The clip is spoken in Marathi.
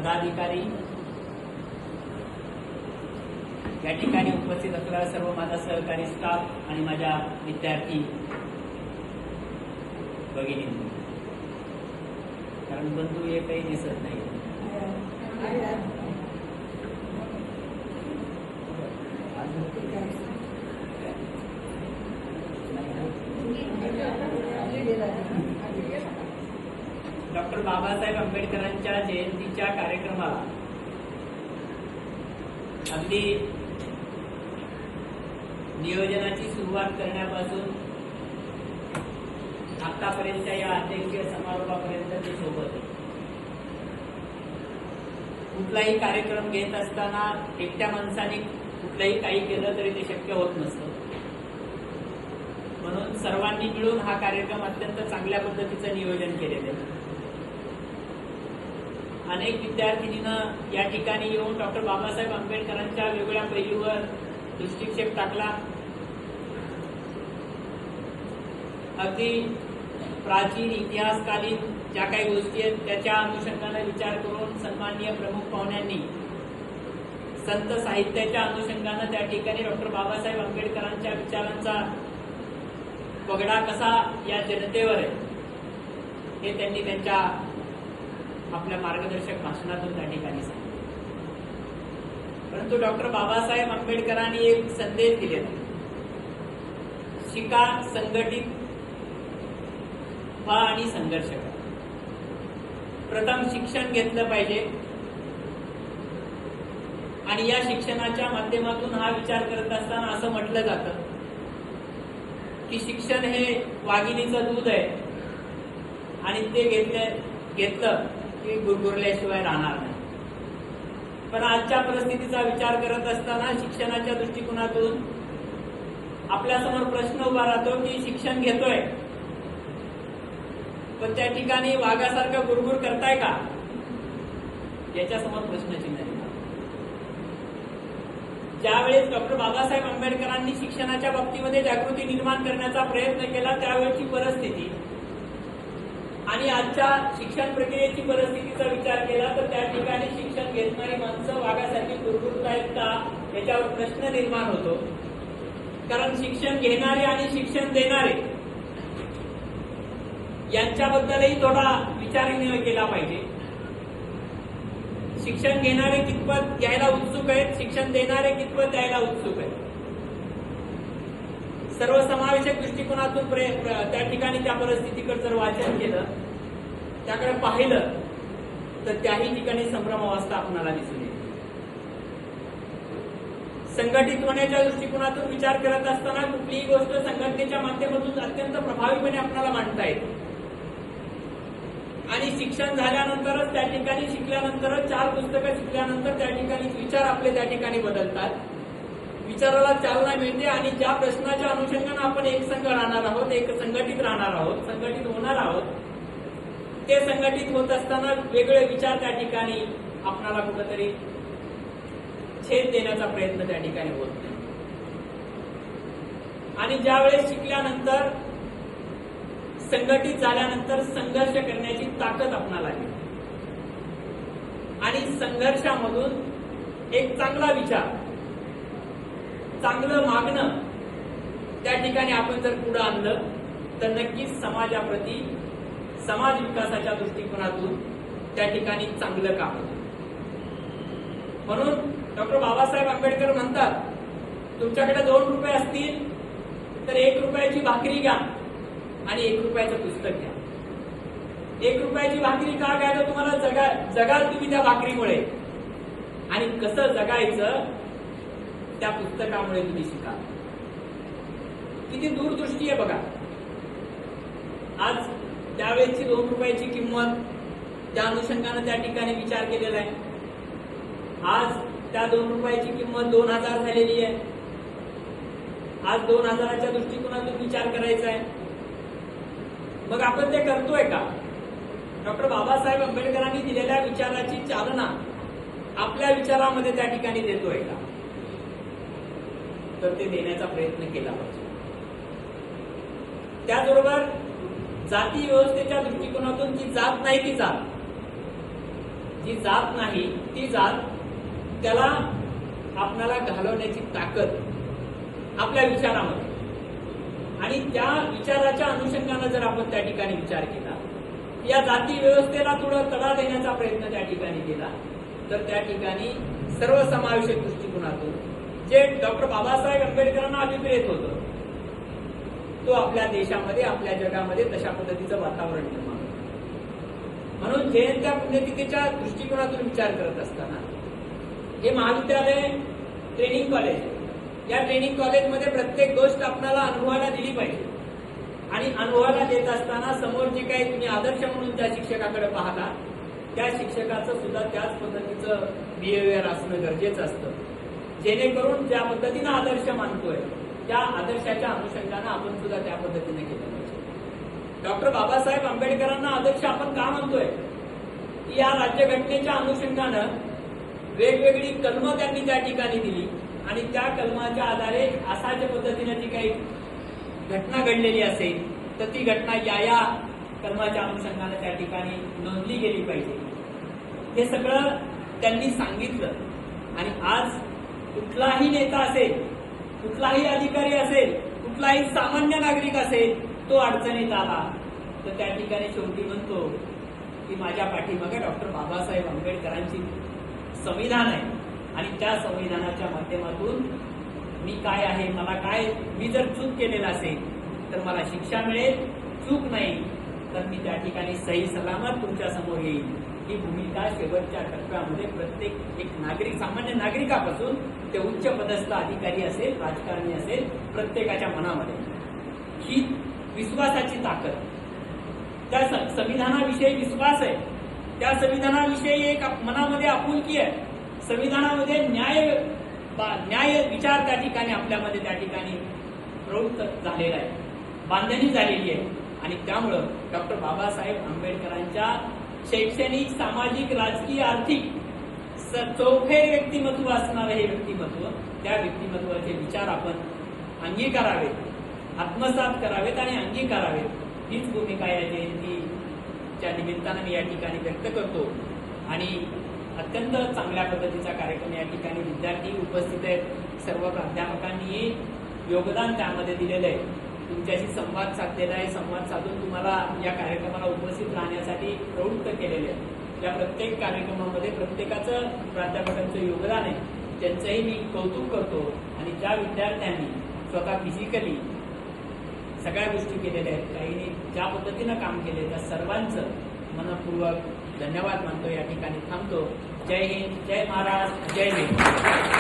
पदाधिकारी, या ठिकाणी उपस्थित असलेला सर्व माझा सहकारी स्टाफ आणि माझ्या विद्यार्थी भगिनी, कारण बंधू हे काही दिसत नाही. डॉक्टर बाबासाहेब आंबेडकरांच्या जयंतीच्या कार्यक्रमाला अगदी नियोजनाची सुरुवात करण्यापासून आतापर्यंत या अध्यक्षीय समारोहापर्यंत ते सोबत आहे. कुठलाही कार्यक्रम घेत असताना एकट्या माणसाने कुठलंही काही केलं तरी ते शक्य होत नसतं. म्हणून सर्वांनी मिळून हा कार्यक्रम अत्यंत चांगल्या पद्धतीचं नियोजन केलेलं आहे. अनेक विद्यार्थिनीनं या ठिकाणी येऊन डॉक्टर बाबासाहेब आंबेडकरांच्या वेगवेगळ्या पैलूवर दृष्टिक्षेप टाकला. अगदी प्राचीन इतिहासकालीन ज्या काही गोष्टी आहेत त्याच्या अनुषंगाने विचार करून सन्माननीय प्रमुख पाहुण्यांनी संत साहित्याच्या अनुषंगाने त्या ठिकाणी डॉक्टर बाबासाहेब आंबेडकरांच्या विचारांचा पगडा कसा या जनतेवर आहे हे त्यांनी त्यांच्या आपल्या मार्गदर्शक भाषणातून त्या ठिकाणी सांगितलं. परंतु डॉक्टर बाबासाहेब आंबेडकरांनी एक संदेश दिलेला, शिका, संघटित व्हा आणि संघर्ष करा. प्रथम शिक्षण घेतलं पाहिजे आणि या शिक्षणाच्या माध्यमातून हा विचार करत असताना असं म्हटलं जातं की शिक्षण हे वाघिणीचं दूध आहे आणि ते घेतलं की गुरगुरल्याशिवाय राहणार नाही. पण आजच्या परिस्थितीचा विचार करत असताना शिक्षणाच्या दृष्टिकोनातून आपल्यासमोर प्रश्न उभा राहतो की शिक्षण घेतोय पण त्या ठिकाणी वाघासारखं गुरगुर करताय का, याच्यासमोर प्रश्नचिन्ह आहे. ज्यावेळेस डॉक्टर बाबासाहेब आंबेडकरांनी शिक्षणाच्या बाबतीमध्ये जागृती निर्माण करण्याचा प्रयत्न केला त्यावेळेची परिस्थिती आणि आजच्या शिक्षण प्रक्रियेची परिस्थितीचा विचार केला तर त्या ठिकाणी शिक्षण घेणारी माणसं वाघासारखी गुरगुरतायत का याच्यावर प्रश्न निर्माण होतो. कारण शिक्षण घेणारे आणि शिक्षण देणारे यांच्याबद्दलही थोडा विचार केला पाहिजे. शिक्षण घेणारे कितपत द्यायला उत्सुक आहेत, शिक्षण देणारे कितपत द्यायला उत्सुक आहेत. सर्वसमावेशक दृष्टिकोनातून त्या ठिकाणी त्या परिस्थितीकडे जर वाचन केलं, त्याकडे पाहिलं तर त्याही ठिकाणी संभ्रमावस्था आपल्याला दिसून येते. संघटित होण्याच्या दृष्टिकोनातून विचार करत असताना कुठलीही गोष्ट संघटनेच्या माध्यमातून अत्यंत प्रभावीपणे आपल्याला मांडता येते. आणि शिक्षण झाल्यानंतरच त्या ठिकाणी शिकल्यानंतरच 4 पुस्तकं शिकल्यानंतर त्या ठिकाणी विचार आपले त्या ठिकाणी बदलतात, विचाराला चालना मिळते आणि ज्या प्रश्नाच्या अनुषंगाने आपण एक संघ राहणार आहोत, एक संघटित राहणार आहोत, संघटित होणार आहोत, ते संघटित होत असताना वेगळे विचार त्या ठिकाणी आपणाला कुठेतरी छेद देण्याचा प्रयत्न त्या ठिकाणी होत नाही. आणि ज्यावेळेस शिकल्यानंतर संघटित झाल्यानंतर संघर्ष करण्याची ताकद आपणाला येते आणि संघर्षामधून एक चांगला विचार, चांगलं मागणं त्या ठिकाणी आपण जर पुढे आणलं तर नक्कीच समाजाप्रती, समाज विकासाच्या दृष्टिकोनातून त्या ठिकाणी चांगलं काम होतं. म्हणून डॉक्टर बाबासाहेब आंबेडकर म्हणतात, तुमच्याकडे 2 रुपये असतील तर 1 रुपयाची भाकरी घ्या आणि 1 रुपयाचं पुस्तक घ्या. 1 रुपयाची भाकरी का घ्यायला, तुम्हाला जगाल तुम्ही त्या भाकरीमुळे, आणि कसं जगायचं त्या पुस्तकामुळे तुम्ही शिका. किती दूरदृष्टी आहे बघा. आज त्यावेळेची 2 रुपयाची किंमत, त्या अनुषंगाने त्या ठिकाणी विचार केलेला आहे. आज त्या 2 रुपयाची किंमत 2000 झालेली आहे. आज 2000च्या दृष्टिकोनातून विचार करायचा आहे. मग आपण ते करतोय का? डॉक्टर बाबासाहेब आंबेडकरांनी दिलेल्या विचाराची चालना आपल्या विचारामध्ये त्या ठिकाणी देतोय का? तर ते देण्याचा प्रयत्न केला पाहिजे. त्याचबरोबर जाती व्यवस्थेच्या दृष्टिकोनातून जी जात नाही ती जात, जी जात नाही ती जात त्याला आपणाला घालवण्याची ताकद आपल्या विचारामध्ये, आणि त्या विचाराच्या अनुषंगाने जर आपण त्या ठिकाणी विचार केला, या जाती व्यवस्थेला थोडं तडा देण्याचा प्रयत्न त्या ठिकाणी केला, तर त्या ठिकाणी सर्वसमावेशक दृष्टिकोनातून जे डॉक्टर बाबासाहेब आंबेडकरांना अभिप्रेत होतं, तो आपल्या देशामध्ये आपल्या जगामध्ये तशा पद्धतीचं वातावरण निर्माण होतं. म्हणून जयंत्या पुण्यतिथीच्या दृष्टिकोनातून विचार करत असताना हे महाविद्यालय ट्रेनिंग कॉलेज, या ट्रेनिंग कॉलेजमध्ये प्रत्येक गोष्ट आपल्याला अनुभवायला दिली पाहिजे, आणि अनुभवायला देत असताना समोर जे काही तुम्ही आदर्श म्हणून त्या शिक्षकाकडे पाहता, त्या शिक्षकाचं सुद्धा त्याच पद्धतीचं बिहेवियर असणं गरजेचं असतं, जेणेकरून ज्या पद्धतीनं आदर्श मानतोय त्या आदर्शाच्या अनुषंगानं आपण सुद्धा त्या पद्धतीने केलं पाहिजे. डॉक्टर बाबासाहेब आंबेडकरांना आदर्श आपण का म्हणतोय? या राज्यघटनेच्या अनुषंगानं वेगवेगळी कलमं त्यांनी त्या ठिकाणी दिली, आणि त्या कलमाच्या आधारे असाच्या पद्धतीने जी काही घटना घडलेली असेल तर ती घटना या कलमाच्या अनुषंगाने त्या ठिकाणी नोंदली गेली पाहिजे. हे सगळं त्यांनी सांगितलं, आणि आज कुठलाही नेता असेल, कुठलाही अधिकारी असेल, कुठलाही सामान्य नागरिक असेल, तो अडचणीत आला तर त्या ठिकाणी शेवटी म्हणतो की माझ्या पाठीमागे डॉक्टर बाबासाहेब आंबेडकरांची संविधान आहे, आणि त्या संविधानाच्या माध्यमातून मी काय आहे, मला काय, मी जर चूक केलेला असेल तर मला शिक्षा मिळेल, चूक नाही तर मी त्या ठिकाणी सही सलामत तुमच्या समोर येईल. ही भूमिका शेवटच्या टप्प्यामध्ये प्रत्येक एक नागरिक, सामान्य नागरिकापासून ते उच्च पदस्थ अधिकारी असेल, राजकारणी असेल, प्रत्येकाच्या मनामध्ये ही विश्वासाची ताकद, त्या संविधानाविषयी विश्वास आहे, त्या संविधानाविषयी एक मनामध्ये आपुलकी आहे, संविधानामध्ये न्याय विचार त्या ठिकाणी आपल्यामध्ये त्या ठिकाणी प्रवृत्त झालेला आहे, बांधणी झालेली आहे. आणि त्यामुळं डॉक्टर बाबासाहेब आंबेडकरांच्या शैक्षणिक, सामाजिक, राजकीय, आर्थिक चौफेर व्यक्तिमत्व असणारं हे व्यक्तिमत्व, त्या व्यक्तिमत्वाचे विचार आपण अंगीकारावेत, आत्मसात करावेत आणि अंगीकारावेत. हीच भूमिका या जयंतीच्या निमित्तानं मी या ठिकाणी व्यक्त करतो. आणि अत्यंत चांगल्या पद्धतीचा कार्यक्रम या ठिकाणी विद्यार्थी उपस्थित आहेत, सर्व प्राध्यापकांनी योगदान त्यामध्ये दिलेलं आहे, तुमच्याशी संवाद साधलेला आहे, संवाद साधून तुम्हाला या कार्यक्रमाला उपस्थित राहण्यासाठी प्रवृत्त केलेले आहे. या प्रत्येक कार्यक्रमामध्ये प्रत्येकाचं, प्राध्यापकांचं योगदान आहे, त्यांचंही मी कौतुक करतो. आणि ज्या विद्यार्थ्यांनी स्वतः फिजिकली सगळ्या गोष्टी केलेल्या आहेत, काहींनी ज्या पद्धतीनं काम केले, त्या सर्वांचं मनपूर्वक धन्यवाद मानतो. या ठिकाणी थांबतो. जय हिंद, जय महाराष्ट्र, जय हिंद.